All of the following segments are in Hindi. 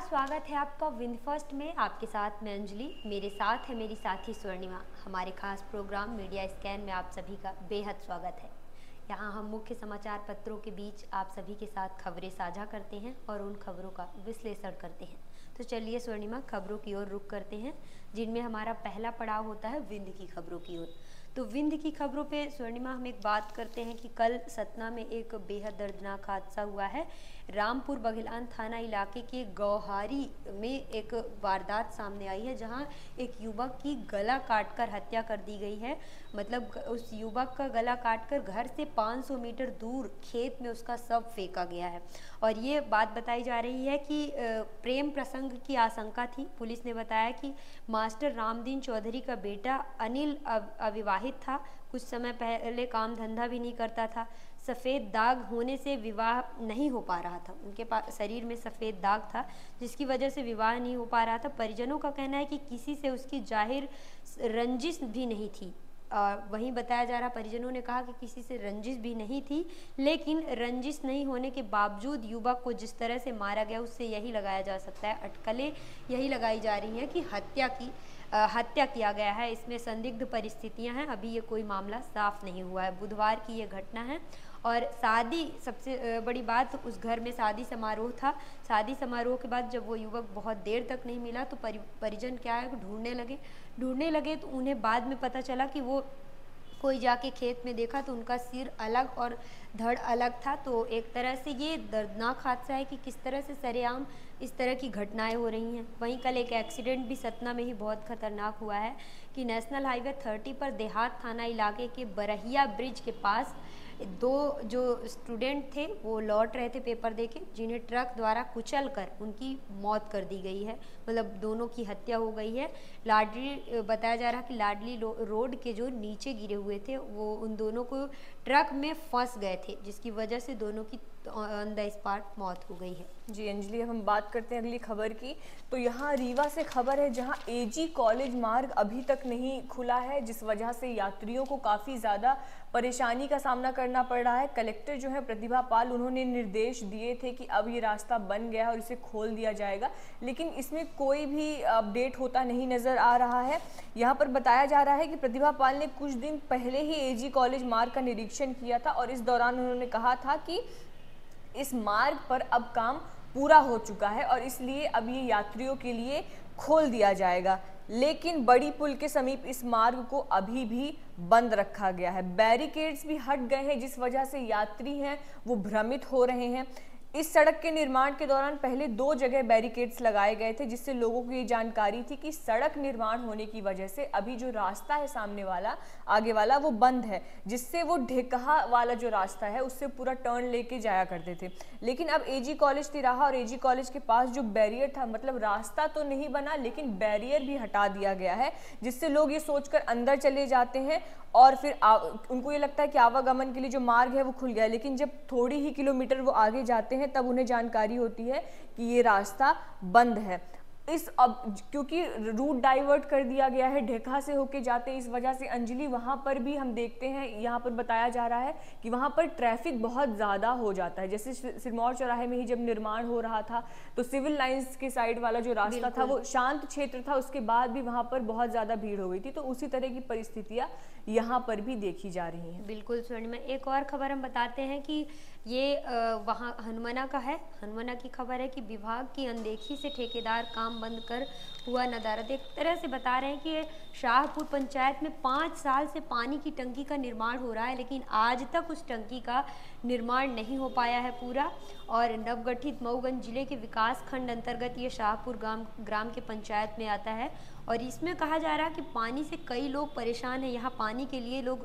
स्वागत है आपका विंद फर्स्ट में। आपके साथ मैं अंजलि, मेरे साथ है मेरी साथी स्वर्णिमा। हमारे खास प्रोग्राम मीडिया स्कैन में आप सभी का बेहद स्वागत है। यहाँ हम मुख्य समाचार पत्रों के बीच आप सभी के साथ खबरें साझा करते हैं और उन खबरों का विश्लेषण करते हैं। तो चलिए स्वर्णिमा, खबरों की ओर रुख करते हैं, जिनमें हमारा पहला पड़ाव होता है विंध्य की खबरों की ओर। तो विंध्य की खबरों पे स्वर्णिमा हम एक बात करते हैं कि कल सतना में एक बेहद दर्दनाक हादसा हुआ है। रामपुर बघेलान थाना इलाके के गौहारी में एक वारदात सामने आई है, जहां एक युवक की गला काटकर हत्या कर दी गई है। मतलब उस युवक का गला काटकर घर से 500 मीटर दूर खेत में उसका शव फेंका गया है। और ये बात बताई जा रही है कि प्रेम प्रसंग की आशंका थी। पुलिस ने बताया कि मास्टर रामदीन चौधरी का बेटा अनिल अविवाहित था, कुछ समय पहले काम धंधा भी नहीं करता था। सफ़ेद दाग होने से विवाह नहीं हो पा रहा था, उनके पास शरीर में सफ़ेद दाग था, जिसकी वजह से विवाह नहीं हो पा रहा था। परिजनों का कहना है कि किसी से उसकी जाहिर रंजिश भी नहीं थी। वहीं बताया जा रहा, परिजनों ने कहा कि किसी से रंजिश भी नहीं थी, लेकिन रंजिश नहीं होने के बावजूद युवक को जिस तरह से मारा गया उससे यही लगाया जा सकता है, अटकलें यही लगाई जा रही हैं कि हत्या किया गया है। इसमें संदिग्ध परिस्थितियां हैं, अभी ये कोई मामला साफ नहीं हुआ है। बुधवार की ये घटना है और शादी, सबसे बड़ी बात, उस घर में शादी समारोह था। शादी समारोह के बाद जब वो युवक बहुत देर तक नहीं मिला तो परिजन क्या है, ढूंढने लगे तो उन्हें बाद में पता चला कि वो कोई जाके खेत में देखा तो उनका सिर अलग और धड़ अलग था। तो एक तरह से ये दर्दनाक हादसा है कि किस तरह से सरेआम इस तरह की घटनाएं हो रही हैं। वहीं कल एक एक्सीडेंट भी सतना में ही बहुत खतरनाक हुआ है कि नेशनल हाईवे 30 पर देहात थाना इलाके के बरहिया ब्रिज के पास दो जो स्टूडेंट थे वो लौट रहे थे पेपर देके, जिन्हें ट्रक द्वारा कुचलकर उनकी मौत कर दी गई है। मतलब दोनों की हत्या हो गई है। लाडली, बताया जा रहा है कि लाडली रोड के जो नीचे गिरे हुए थे वो उन दोनों को ट्रक में फंस गए थे, जिसकी वजह से दोनों की ऑन द स्पॉट मौत हो गई है। जी अंजलि, हम बात करते हैं अगली खबर की। तो यहाँ रीवा से खबर है, जहाँ एजी कॉलेज मार्ग अभी तक नहीं खुला है, जिस वजह से यात्रियों को काफ़ी ज़्यादा परेशानी का सामना करना पड़ रहा है। कलेक्टर जो है प्रतिभा पाल, उन्होंने निर्देश दिए थे कि अब ये रास्ता बन गया है और इसे खोल दिया जाएगा, लेकिन इसमें कोई भी अपडेट होता नहीं नज़र आ रहा है। यहाँ पर बताया जा रहा है कि प्रतिभा पाल ने कुछ दिन पहले ही एजी कॉलेज मार्ग का निरीक्षण किया था और इस दौरान उन्होंने कहा था कि इस मार्ग पर अब काम पूरा हो चुका है और इसलिए अब ये यात्रियों के लिए खोल दिया जाएगा। लेकिन बड़ी पुल के समीप इस मार्ग को अभी भी बंद रखा गया है। बैरिकेड्स भी हट गए हैं, जिस वजह से यात्री हैं वो भ्रमित हो रहे हैं। इस सड़क के निर्माण के दौरान पहले 2 जगह बैरिकेड्स लगाए गए थे, जिससे लोगों को ये जानकारी थी कि सड़क निर्माण होने की वजह से अभी जो रास्ता है सामने वाला, आगे वाला, वो बंद है, जिससे वो ढेकहा वाला जो रास्ता है उससे पूरा टर्न लेके जाया करते थे। लेकिन अब एजी कॉलेज तिराहा और एजी कॉलेज के पास जो बैरियर था, मतलब रास्ता तो नहीं बना लेकिन बैरियर भी हटा दिया गया है, जिससे लोग ये सोचकर अंदर चले जाते हैं और फिर उनको ये लगता है कि आवागमन के लिए जो मार्ग है वो खुल गया है। लेकिन जब थोड़ी ही किलोमीटर वो आगे जाते हैं तब उन्हें जानकारी होती है कि ये रास्ता बंद है। अब क्योंकि रूट डाइवर्ट कर दिया गया है, ढेका से होके जाते, इस वजह से अंजलि वहाँ पर भी हम देखते हैं, यहाँ पर बताया जा रहा है कि वहाँ पर ट्रैफिक बहुत ज़्यादा हो जाता है। जैसे सिरमौर चौराहे में ही जब निर्माण हो रहा था तो सिविल लाइंस के साइड वाला जो रास्ता था वो शांत क्षेत्र था, उसके बाद भी वहाँ पर बहुत ज़्यादा भीड़ हो गई थी। तो उसी तरह की परिस्थितियाँ यहाँ पर भी देखी जा रही हैं। बिल्कुल स्वर्णिम, एक और खबर हम बताते हैं कि ये वहाँ हनुमाना का है। हनुमाना की खबर है कि विभाग की अनदेखी से ठेकेदार काम बंद कर हुआ नदारद। एक तरह से बता रहे हैं कि शाहपुर पंचायत में 5 साल से पानी की टंकी का निर्माण हो रहा है, लेकिन आज तक उस टंकी का निर्माण नहीं हो पाया है पूरा। और नवगठित मऊगंज जिले के विकास खंड अंतर्गत ये शाहपुर ग्राम के पंचायत में आता है और इसमें कहा जा रहा है कि पानी से कई लोग परेशान हैं। यहाँ पानी के लिए लोग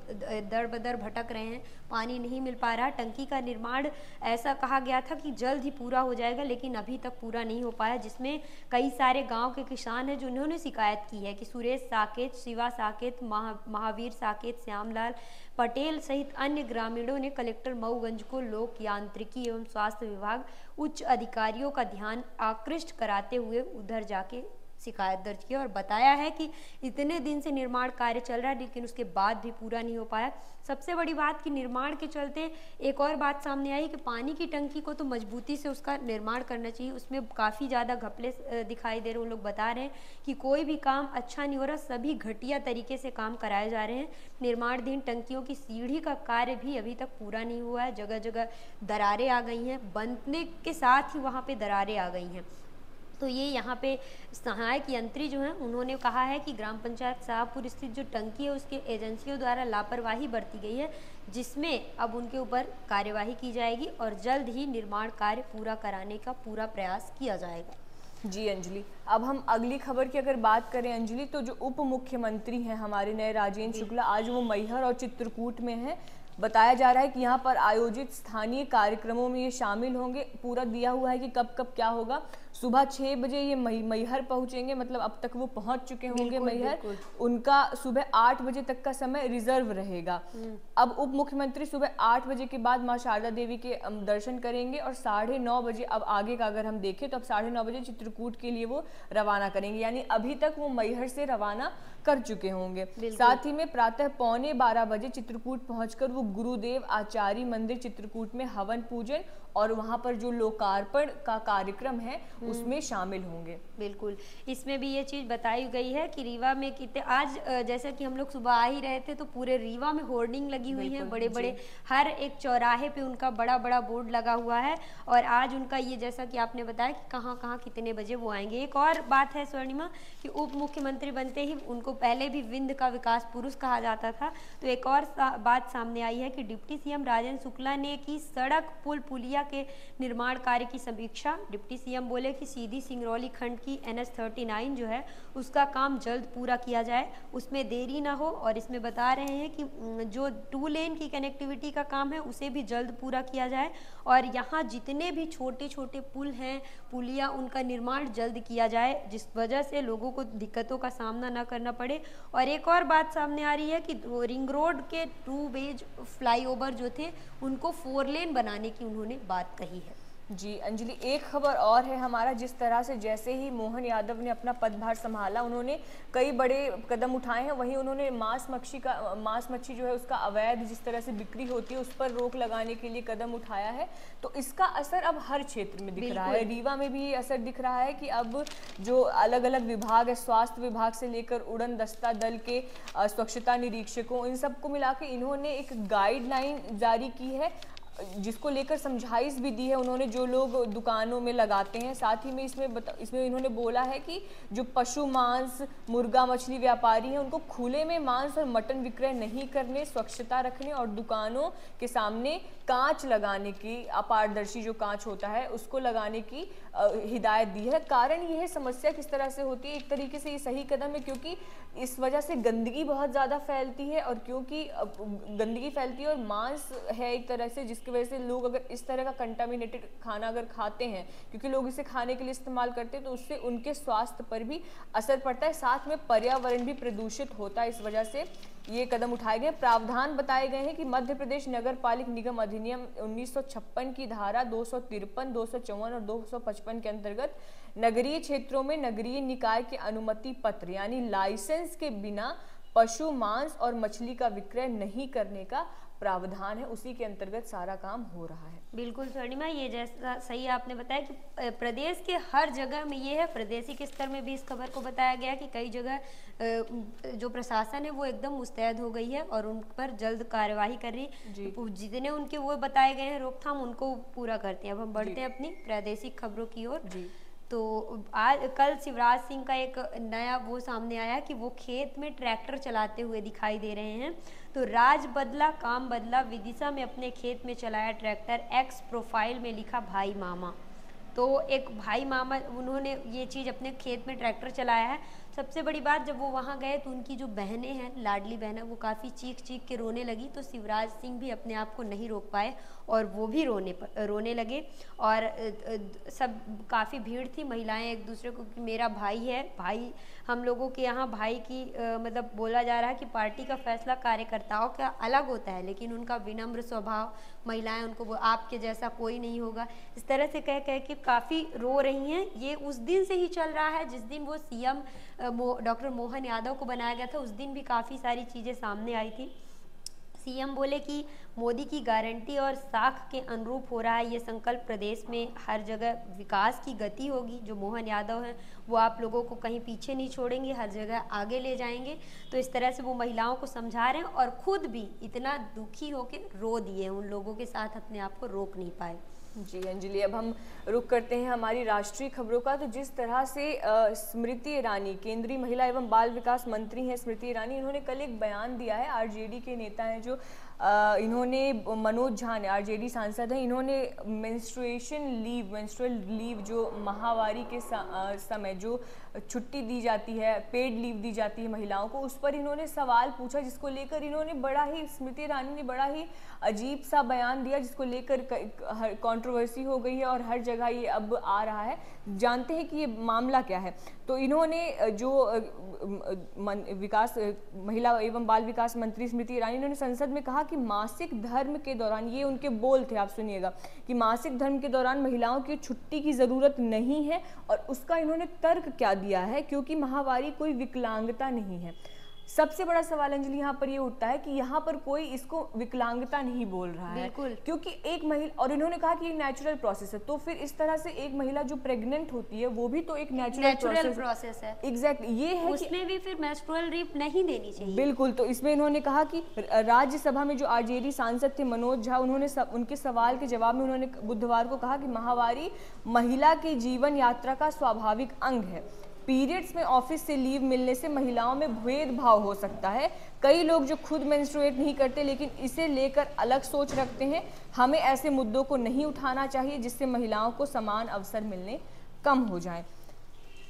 दर बदर भटक रहे हैं, पानी नहीं मिल पा रहा। टंकी का निर्माण ऐसा कहा गया था कि जल्द ही पूरा हो जाएगा, लेकिन अभी तक पूरा नहीं हो पाया, जिसमें कई सारे गांव के किसान हैं जिन्होंने शिकायत की है कि सुरेश साकेत, शिवा साकेत, महावीर साकेत, श्यामलाल पटेल सहित अन्य ग्रामीणों ने कलेक्टर मऊगंज को लोक यांत्रिकी एवं स्वास्थ्य विभाग उच्च अधिकारियों का ध्यान आकृष्ट कराते हुए उधर जाके शिकायत दर्ज की और बताया है कि इतने दिन से निर्माण कार्य चल रहा है लेकिन उसके बाद भी पूरा नहीं हो पाया। सबसे बड़ी बात कि निर्माण के चलते एक और बात सामने आई कि पानी की टंकी को तो मजबूती से उसका निर्माण करना चाहिए, उसमें काफ़ी ज़्यादा घपले दिखाई दे रहे हैं। उन लोग बता रहे हैं कि कोई भी काम अच्छा नहीं हो रहा, सभी घटिया तरीके से काम कराए जा रहे हैं। निर्माणाधीन टंकियों की सीढ़ी का कार्य भी अभी तक पूरा नहीं हुआ है, जगह जगह दरारें आ गई हैं, बनने के साथ ही वहाँ पे दरारें आ गई हैं। तो ये यहाँ पे सहायक यंत्री जो हैं उन्होंने कहा है कि ग्राम पंचायत शाहपुर स्थित जो टंकी है उसके एजेंसियों द्वारा लापरवाही बरती गई है, जिसमें अब उनके ऊपर कार्यवाही की जाएगी और जल्द ही निर्माण कार्य पूरा कराने का पूरा प्रयास किया जाएगा। जी अंजलि, अब हम अगली खबर की अगर बात करें अंजलि, तो जो उप मुख्यमंत्री हैं हमारे नए राजेंद्र शुक्ला, आज वो मैहर और चित्रकूट में हैं। बताया जा रहा है कि यहाँ पर आयोजित स्थानीय कार्यक्रमों में ये शामिल होंगे। पूरा दिया हुआ है कि कब कब क्या होगा। सुबह 6 बजे ये मैहर पहुंचेंगे, मतलब अब तक वो पहुंच चुके होंगे मैहर। उनका सुबह 8 बजे तक का समय रिजर्व रहेगा। अब उप मुख्यमंत्री सुबह 8 बजे के बाद माँ शारदा देवी के दर्शन करेंगे और 9:30 बजे, अब आगे का अगर हम देखें तो अब 9:30 बजे चित्रकूट के लिए वो रवाना करेंगे, यानी अभी तक वो मैहर से रवाना कर चुके होंगे। साथ ही में प्रातः 11:15 बजे चित्रकूट पहुंचकर वो गुरुदेव आचार्य मंदिर चित्रकूट में हवन पूजन और वहां पर जो लोकार्पण का कार्यक्रम है उसमें शामिल होंगे। बिल्कुल, इसमें भी ये चीज बताई गई है कि रीवा में कितने आज जैसे कि हम लोग सुबह आ ही रहे थे तो पूरे रीवा में होर्डिंग लगी हुई है, बड़े बड़े, हर एक चौराहे पे उनका बड़ा बड़ा बोर्ड लगा हुआ है। और आज उनका ये, जैसा कि आपने बताया कि कहाँ कहाँ कितने बजे वो आएंगे। एक और बात है स्वर्णिमा कि उप मुख्यमंत्री बनते ही उनको पहले भी विंध्य का विकास पुरुष कहा जाता था। तो एक और बात सामने आई है कि डिप्टी सीएम राजेंद्र शुक्ला ने की सड़क पुल पुलिया के निर्माण कार्य की समीक्षा। डिप्टी सीएम बोले कि सीधी सिंगरौली खंड की NH39 जो है उसका काम जल्द पूरा किया जाए, उसमें देरी ना हो। और इसमें बता रहे हैं कि जो 2 लेन की कनेक्टिविटी का काम है उसे भी जल्द पूरा किया जाए और यहाँ जितने भी छोटे छोटे पुल हैं, पुलिया, उनका निर्माण जल्द किया जाए, जिस वजह से लोगों को दिक्कतों का सामना न करना पड़े। और एक और बात सामने आ रही है कि रिंग रोड के 2 वेज फ्लाईओवर जो थे उनको 4 लेन बनाने की उन्होंने बात कही है। जी अंजलि, एक खबर और है हमारा, जिस तरह से जैसे ही मोहन यादव ने अपना पदभार संभाला उन्होंने कई बड़े कदम उठाए हैं। वहीं उन्होंने मांस मच्छी जो है उसका अवैध जिस तरह से बिक्री होती है उस पर रोक लगाने के लिए कदम उठाया है। तो इसका असर अब हर क्षेत्र में दिख रहा है। रीवा में भी ये असर दिख रहा है कि अब जो अलग अलग विभाग है, स्वास्थ्य विभाग से लेकर उड़न दस्ता दल के स्वच्छता निरीक्षकों, इन सबको मिला के इन्होंने एक गाइडलाइन जारी की है जिसको लेकर समझाइश भी दी है उन्होंने, जो लोग दुकानों में लगाते हैं। साथ ही में इसमें इन्होंने बोला है कि जो पशु मांस, मुर्गा मछली व्यापारी हैं उनको खुले में मांस और मटन विक्रय नहीं करने, स्वच्छता रखने और दुकानों के सामने कांच लगाने की, अपारदर्शी जो कांच होता है उसको लगाने की हिदायत दी है। कारण ये है, समस्या किस तरह से होती है, एक तरीके से ये सही कदम है क्योंकि इस वजह से गंदगी बहुत ज़्यादा फैलती है और क्योंकि गंदगी फैलती है और मांस है एक तरह से जिसकी वजह से लोग अगर इस तरह का कंटामिनेटेड खाना अगर खाते हैं, क्योंकि लोग इसे खाने के लिए इस्तेमाल करते हैं, तो उससे उनके स्वास्थ्य पर भी असर पड़ता है। साथ में पर्यावरण भी प्रदूषित होता है। इस वजह से ये कदम उठाए गए। प्रावधान बताए गए हैं कि मध्य प्रदेश नगर पालिक निगम अधिनियम 1956 की धारा 253, 254 और 255 के अंतर्गत नगरीय क्षेत्रों में नगरीय निकाय के अनुमति पत्र यानी लाइसेंस के बिना पशु मांस और मछली का विक्रय नहीं करने का प्रावधान है। उसी के अंतर्गत सारा काम हो रहा है। बिल्कुल स्वर्णिमा, ये जैसा सही आपने बताया कि प्रदेश के हर जगह में ये है। प्रादेशिक स्तर में भी इस खबर को बताया गया कि कई जगह जो प्रशासन है वो एकदम मुस्तैद हो गई है और उन पर जल्द कार्यवाही कर रही है। जितने उनके वो बताए गए हैं रोकथाम, उनको पूरा करते हैं। अब हम बढ़ते हैं अपनी प्रादेशिक खबरों की ओर। तो आज कल शिवराज सिंह का एक नया वो सामने आया कि वो खेत में ट्रैक्टर चलाते हुए दिखाई दे रहे हैं। तो राज बदला काम बदला, विदिशा में अपने खेत में चलाया ट्रैक्टर, एक्स प्रोफाइल में लिखा भाई मामा। तो एक भाई मामा, उन्होंने ये चीज़ अपने खेत में ट्रैक्टर चलाया है। सबसे बड़ी बात, जब वो वहाँ गए तो उनकी जो बहनें हैं, लाडली बहनें, वो काफ़ी चीख चीख के रोने लगी, तो शिवराज सिंह भी अपने आप को नहीं रोक पाए और वो भी रोने लगे। और सब काफ़ी भीड़ थी, महिलाएं एक दूसरे को कि मेरा भाई है, भाई, हम लोगों के यहाँ भाई की मतलब बोला जा रहा है कि पार्टी का फैसला कार्यकर्ताओं का अलग होता है, लेकिन उनका विनम्र स्वभाव, महिलाएं उनको वो आपके जैसा कोई नहीं होगा, इस तरह से कह कह के काफ़ी रो रही हैं। ये उस दिन से ही चल रहा है जिस दिन वो सीएम डॉक्टर मोहन यादव को बनाया गया था, उस दिन भी काफ़ी सारी चीज़ें सामने आई थी। सीएम बोले कि मोदी की गारंटी और साख के अनुरूप हो रहा है ये संकल्प, प्रदेश में हर जगह विकास की गति होगी। जो मोहन यादव हैं वो आप लोगों को कहीं पीछे नहीं छोड़ेंगे, हर जगह आगे ले जाएंगे। तो इस तरह से वो महिलाओं को समझा रहे हैं और खुद भी इतना दुखी होकर रो दिए, उन लोगों के साथ अपने आप को रोक नहीं पाए। जी अंजलि, अब हम रुक करते हैं हमारी राष्ट्रीय खबरों का। तो जिस तरह से स्मृति ईरानी, केंद्रीय महिला एवं बाल विकास मंत्री हैं स्मृति ईरानी, इन्होंने कल एक बयान दिया है। आरजेडी के नेता हैं जो इन्होंने, मनोज झा ने, आरजेडी सांसद हैं, इन्होंने मेंस्ट्रुअल लीव जो माहवारी के समय जो छुट्टी दी जाती है, पेड लीव दी जाती है महिलाओं को, उस पर इन्होंने सवाल पूछा, जिसको लेकर इन्होंने बड़ा ही, स्मृति ईरानी ने बड़ा ही अजीब सा बयान दिया, जिसको लेकर कंट्रोवर्सी हो गई है और हर जगह ये अब आ रहा है। जानते हैं कि ये मामला क्या है। तो इन्होंने जो महिला एवं बाल विकास मंत्री स्मृति ईरानी, इन्होंने संसद में कहा कि मासिक धर्म के दौरान, ये उनके बोल थे, आप सुनिएगा, कि मासिक धर्म के दौरान महिलाओं की छुट्टी की ज़रूरत नहीं है। और उसका इन्होंने तर्क क्या दिया है, क्योंकि माहवारी कोई विकलांगता नहीं है। सबसे बड़ा सवाल अंजलि यहाँ पर ये उठता है कि यहाँ पर कोई इसको विकलांगता नहीं बोल रहा है, क्योंकि एक महिला, और इन्होंने कहा कि ये नेचुरल प्रोसेस है, तो फिर इस तरह से एक महिला जो प्रेग्नेंट होती है वो भी तो एक नेचुरल प्रोसेस है। एग्जैक्टली, ये है उसमें भी फिर मेंस्ट्रुअल लीव नहीं देनी चाहिए। बिल्कुल। तो इसमें इन्होंने कहा कि राज्यसभा में जो आरजेडी सांसद थे मनोज झा, उन्होंने उनके सवाल के जवाब में उन्होंने बुधवार को कहा कि माहवारी महिला के जीवन यात्रा का स्वाभाविक अंग है। पीरियड्स में ऑफिस से लीव मिलने से महिलाओं में भेदभाव हो सकता है। कई लोग जो खुद मेंस्ट्रुएट नहीं करते लेकिन इसे लेकर अलग सोच रखते हैं। हमें ऐसे मुद्दों को नहीं उठाना चाहिए जिससे महिलाओं को समान अवसर मिलने कम हो जाएं।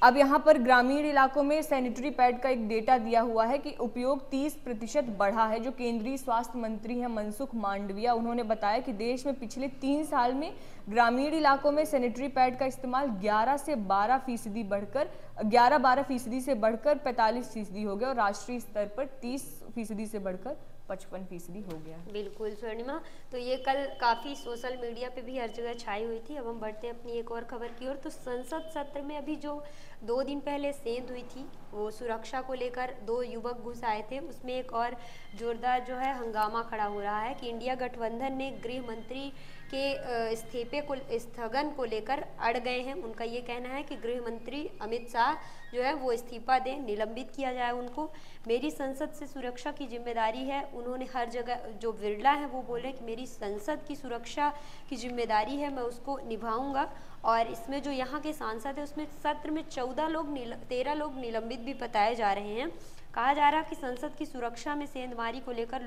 अब यहाँ पर ग्रामीण इलाकों में सैनिटरी पैड का एक डेटा दिया हुआ है कि उपयोग 30% बढ़ा है। जो केंद्रीय स्वास्थ्य मंत्री हैं मनसुख मांडविया, उन्होंने बताया कि देश में पिछले 3 साल में ग्रामीण इलाकों में सैनिटरी पैड का इस्तेमाल 11 से 12% बढ़कर 11-12% से बढ़कर 45% हो गया और राष्ट्रीय स्तर पर 30% से बढ़कर 55% हो गया। बिल्कुल स्वर्णिमा, तो ये कल काफ़ी सोशल मीडिया पे भी हर जगह छाई हुई थी। अब हम बढ़ते हैं अपनी एक और खबर की ओर। तो संसद सत्र में अभी जो 2 दिन पहले सेंध हुई थी, वो सुरक्षा को लेकर 2 युवक घुस आए थे, उसमें एक और जोरदार जो है हंगामा खड़ा हो रहा है कि इंडिया गठबंधन ने गृह मंत्री के इस्तीफे को, स्थगन को लेकर अड़ गए हैं। उनका ये कहना है कि गृह मंत्री अमित शाह जो है वो इस्तीफा दें, निलंबित किया जाए उनको। मेरी संसद से सुरक्षा की जिम्मेदारी है। उन्होंने हर जगह, जो बिरला है वो बोल रहे हैं कि मेरी संसद की सुरक्षा की जिम्मेदारी है, मैं उसको निभाऊंगा। और इसमें जो यहाँ के सांसद है उसमें सत्र में 13 लोग निलंबित भी बताए जा रहे हैं। कहा जा रहा है कि संसद की सुरक्षा में सेंधमारी को लेकर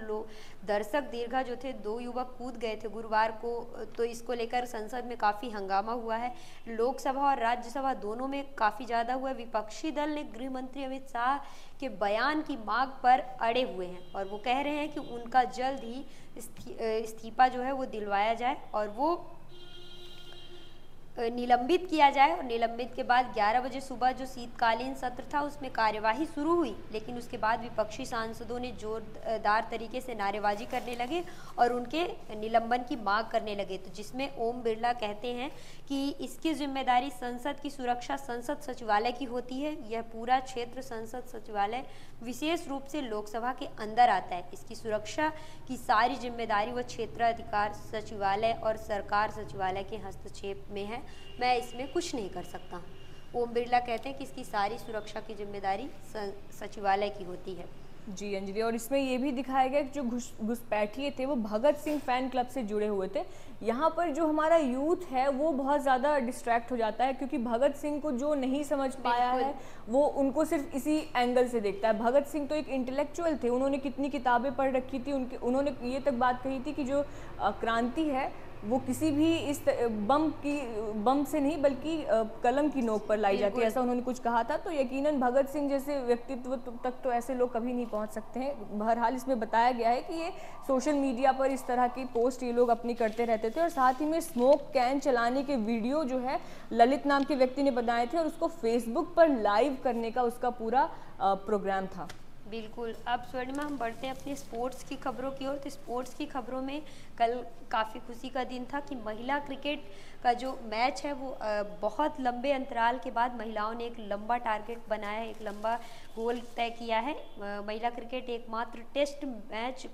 दर्शक दीर्घा जो थे 2 युवक कूद गए थे गुरुवार को, तो इसको लेकर संसद में काफ़ी हंगामा हुआ है। लोकसभा और राज्यसभा दोनों में काफ़ी ज़्यादा हुआ। विपक्षी दल ने गृह मंत्री अमित शाह के बयान की मांग पर अड़े हुए हैं और वो कह रहे हैं कि उनका जल्द ही इस्तीफा जो है वो दिलवाया जाए और वो निलंबित किया जाए। और निलंबित के बाद 11 बजे सुबह जो शीतकालीन सत्र था उसमें कार्यवाही शुरू हुई, लेकिन उसके बाद विपक्षी सांसदों ने जोरदार तरीके से नारेबाजी करने लगे और उनके निलंबन की मांग करने लगे। तो जिसमें ओम बिरला कहते हैं कि इसकी जिम्मेदारी संसद की सुरक्षा संसद सचिवालय की होती है। यह पूरा क्षेत्र संसद सचिवालय विशेष रूप से लोकसभा के अंदर आता है। इसकी सुरक्षा की सारी जिम्मेदारी व क्षेत्राधिकार सचिवालय और सरकार सचिवालय के हस्तक्षेप में है। मैं इसमें कुछ नहीं कर सकता। ओम बिरला कहते हैं कि इसकी सारी सुरक्षा की जिम्मेदारी सचिवालय की होती है। जी अंजलि, और इसमें ये भी दिखाया गया कि जो घुसपैठिए थे वो भगत सिंह फैन क्लब से जुड़े हुए थे। यहाँ पर जो हमारा यूथ है वो बहुत ज़्यादा डिस्ट्रैक्ट हो जाता है, क्योंकि भगत सिंह को जो नहीं समझ पाया है वो उनको सिर्फ इसी एंगल से देखता है। भगत सिंह तो एक इंटेलेक्चुअल थे, उन्होंने कितनी किताबें पढ़ रखी थी, उन्होंने ये तक बात कही थी कि जो क्रांति है वो किसी भी इस बम से नहीं बल्कि कलम की नोक पर लाई जाती है, ऐसा उन्होंने कुछ कहा था। तो यकीनन भगत सिंह जैसे व्यक्तित्व तक तो ऐसे लोग कभी नहीं पहुंच सकते हैं। बहरहाल इसमें बताया गया है कि ये सोशल मीडिया पर इस तरह की पोस्ट ये लोग अपनी करते रहते थे, और साथ ही में स्मोक कैन चलाने के वीडियो जो है ललित नाम के व्यक्ति ने बनाए थे, और उसको फेसबुक पर लाइव करने का उसका पूरा प्रोग्राम था। बिल्कुल। अब स्वर्णिमा हम बढ़ते हैं अपनी स्पोर्ट्स की खबरों की ओर। तो स्पोर्ट्स की खबरों में कल काफ़ी खुशी का दिन था कि महिला क्रिकेट का जो मैच है वो बहुत लंबे अंतराल के बाद महिलाओं ने एक लंबा टारगेट बनाया है, एक लंबा गोल तय किया है। महिला क्रिकेट एकमात्र टेस्ट मैच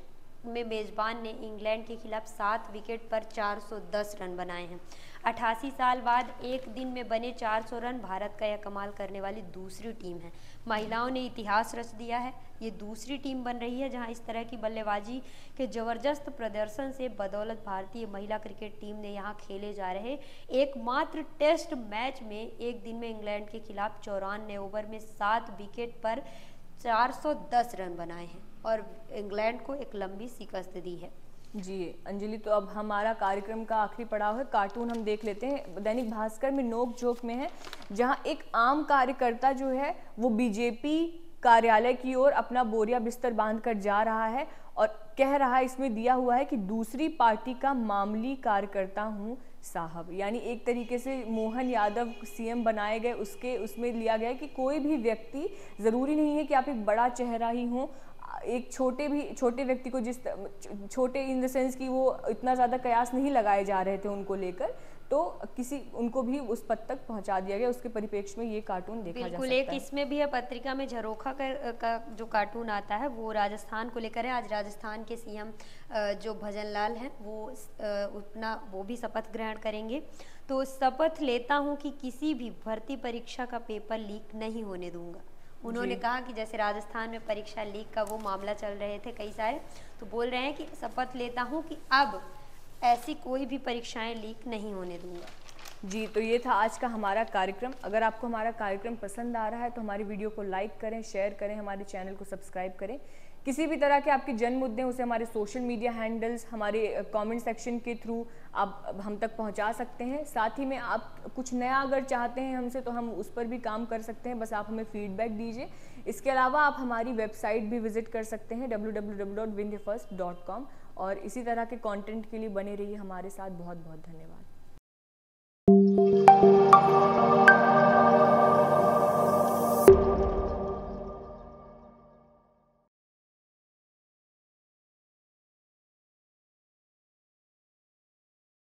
में मेज़बान ने इंग्लैंड के खिलाफ 7 विकेट पर 410 रन बनाए हैं। 88 साल बाद एक दिन में बने 400 रन भारत का यह कमाल करने वाली दूसरी टीम है। महिलाओं ने इतिहास रच दिया है। ये दूसरी टीम बन रही है जहां इस तरह की बल्लेबाजी के जबरदस्त प्रदर्शन से बदौलत भारतीय महिला क्रिकेट टीम ने यहां खेले जा रहे एकमात्र टेस्ट मैच में एक दिन में इंग्लैंड के खिलाफ 94 ओवर में 7 विकेट पर 410 रन बनाए हैं और इंग्लैंड को एक लंबी शिकस्त दी है। जी अंजलि, तो अब हमारा कार्यक्रम का आखिरी पड़ाव है, कार्टून हम देख लेते हैं। दैनिक भास्कर में नोक झोंक में है, जहां एक आम कार्यकर्ता जो है वो बीजेपी कार्यालय की ओर अपना बोरिया बिस्तर बांधकर जा रहा है और कह रहा है, इसमें दिया हुआ है कि दूसरी पार्टी का मामूली कार्यकर्ता हूं साहब। यानी एक तरीके से मोहन यादव सीएम बनाए गए, उसमें लिया गया है कि कोई भी व्यक्ति, ज़रूरी नहीं है कि आप एक बड़ा चेहरा ही हो, एक छोटे व्यक्ति को, जिस छोटे इन द सेंस कि वो इतना ज़्यादा कयास नहीं लगाए जा रहे थे उनको लेकर, तो उनको भी उस पद तक पहुंचा दिया गया। उसके परिप्रेक्ष्य में ये कार्टून देखा जा सकता है। बिल्कुल। एक इसमें भी है, पत्रिका में झरोखा का जो कार्टून आता है वो राजस्थान को लेकर है। आज राजस्थान के सीएम जो भजन लाल हैं वो भी शपथ ग्रहण करेंगे। तो शपथ लेता हूँ कि किसी भी भर्ती परीक्षा का पेपर लीक नहीं होने दूंगा। उन्होंने कहा कि जैसे राजस्थान में परीक्षा लीक का वो मामला चल रहे थे कई सारे, तो बोल रहे हैं कि शपथ लेता हूं कि अब ऐसी कोई भी परीक्षाएं लीक नहीं होने दूंगा। जी, तो ये था आज का हमारा कार्यक्रम। अगर आपको हमारा कार्यक्रम पसंद आ रहा है तो हमारी वीडियो को लाइक करें, शेयर करें, हमारे चैनल को सब्सक्राइब करें। किसी भी तरह के आपके जन मुद्दे उसे हमारे सोशल मीडिया हैंडल्स, हमारे कमेंट सेक्शन के थ्रू आप हम तक पहुंचा सकते हैं। साथ ही में आप कुछ नया अगर चाहते हैं हमसे तो हम उस पर भी काम कर सकते हैं, बस आप हमें फीडबैक दीजिए। इसके अलावा आप हमारी वेबसाइट भी विजिट कर सकते हैं www.winthefirst.com, और इसी तरह के कंटेंट के लिए बने रहिए हमारे साथ। बहुत बहुत धन्यवाद।